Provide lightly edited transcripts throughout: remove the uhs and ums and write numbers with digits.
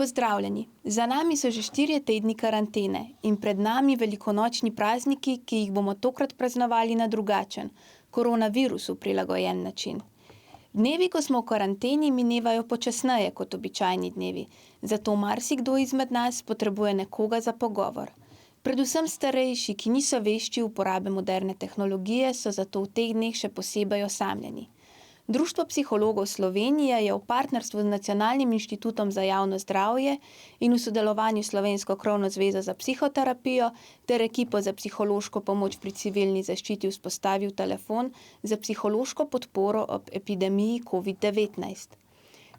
Pozdravljeni! Za nami so že 4 tedni karantene in pred nami velikonočni prazniki, ki jih bomo tokrat praznovali na drugačen, koronavirusu prilagojen način. Dnevi, ko smo v karanteni, minevajo počasneje kot običajni dnevi, zato marsikdo izmed nas potrebuje nekoga za pogovor. Predvsem starejši, ki niso vešči uporabe moderne tehnologije, so zato v teh dneh še posebej osamljeni. Društvo psihologov Slovenije je v partnerstvu z Nacionalnim inštitutom za javno zdravje in v sodelovanju s Slovensko krovno zvezo za psihoterapijo ter ekipo za psihološko pomoč pri civilni zaščiti vzpostavil telefon za psihološko podporo ob epidemiji COVID-19.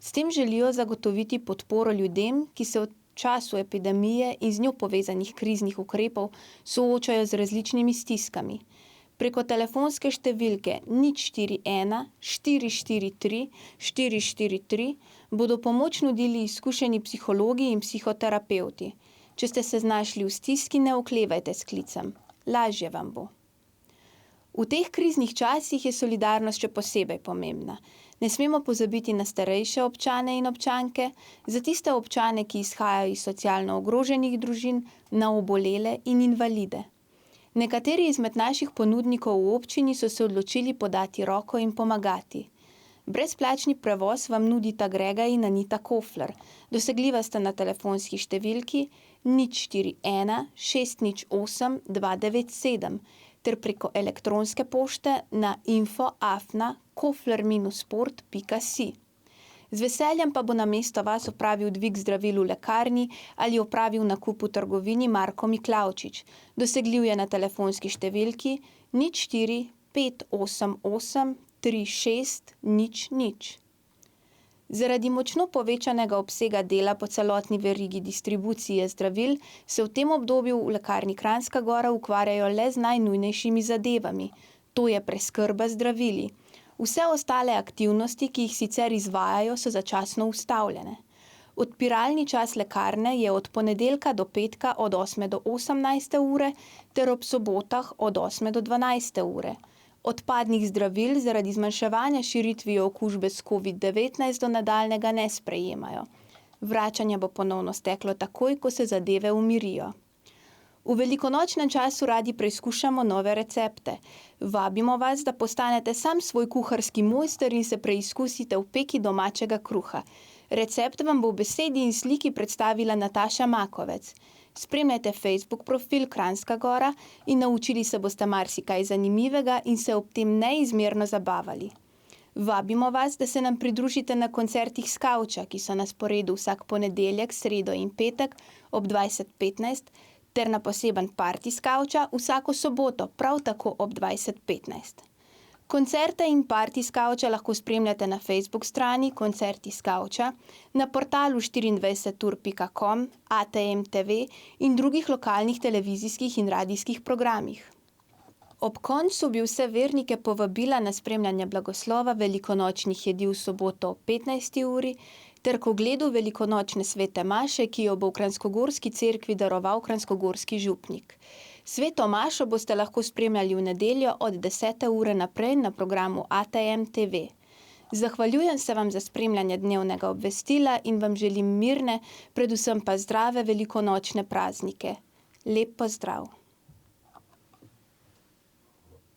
S tem želijo zagotoviti podporo ljudem, ki se v času epidemije in z njo povezanih kriznih ukrepov soočajo z različnimi stiskami. Preko telefonske številke 041 443 443 bodo pomoč nudili izkušeni psihologi in psihoterapevti. Če ste se znašli v stiski, ne oklevajte s klicem. Lažje vam bo. V teh kriznih časih je solidarnost še posebej pomembna. Ne smemo pozabiti na starejše občane in občanke, za tiste občane, ki izhajajo iz socialno ogroženih družin, na obolele in invalide. Nekateri izmed naših ponudnikov v občini so se odločili podati roko in pomagati. Brezplačni prevoz vam nudita Grega in Anita Kofler. Dosegljiva sta na telefonski številki 041 608 297 ter preko elektronske pošte na info@kofler-sport.si. Z veseljem pa bo namesto vas opravil dvig zdravil v lekarni ali opravil nakup v trgovini Marko Miklavčič. Dosegljiv je na telefonski številki 04 588 36 00. Zaradi močno povečanega obsega dela po celotni verigi distribucije zdravil se v tem obdobju v lekarni Kranjska Gora ukvarjajo le z najnujnejšimi zadevami, to je preskrba zdravili. Vse ostale aktivnosti, ki jih sicer izvajajo, so začasno ustavljene. Odpiralni čas lekarne je od ponedeljka do petka od 8 do 18 ure ter ob sobotah od 8 do 12 ure. Odpadnih zdravil zaradi zmanjševanja širitve okužbe s COVID-19 do nadaljnjega ne sprejemajo. Vračanje bo ponovno steklo takoj, ko se zadeve umirijo. V velikonočnem času radi preizkušamo nove recepte. Vabimo vas, da postanete sam svoj kuharski mojster in se preizkusite v peki domačega kruha. Recept vam bo v besedi in sliki predstavila Nataša Makovec. Spremljajte Facebook profil Kranjska Gora in naučili se boste marsikaj zanimivega in se ob tem neizmerno zabavali. Vabimo vas, da se nam pridružite na koncertih s kavča, ki so na sporedu vsak ponedeljek, sredo in petek ob 20:15, ter na poseben parti s kavča vsako soboto, prav tako ob 20:15. Koncerte in parti s kavča lahko spremljate na Facebook strani Koncerti s kavča, na portalu 24ur.com, ATM TV in drugih lokalnih televizijskih in radijskih programih. Ob koncu bi vse vernike povabila na spremljanje blagoslova velikonočnih jedi v soboto ob 15. uri ter k ogledu velikonočne svete maše, ki jo bo v Kranjskogorski cerkvi daroval kranjskogorski župnik. Sveto mašo boste lahko spremljali v nedeljo od 10. ure naprej na programu ATM TV. Zahvaljujem se vam za spremljanje dnevnega obvestila in vam želim mirne, predvsem pa zdrave velikonočne praznike. Lep pozdrav!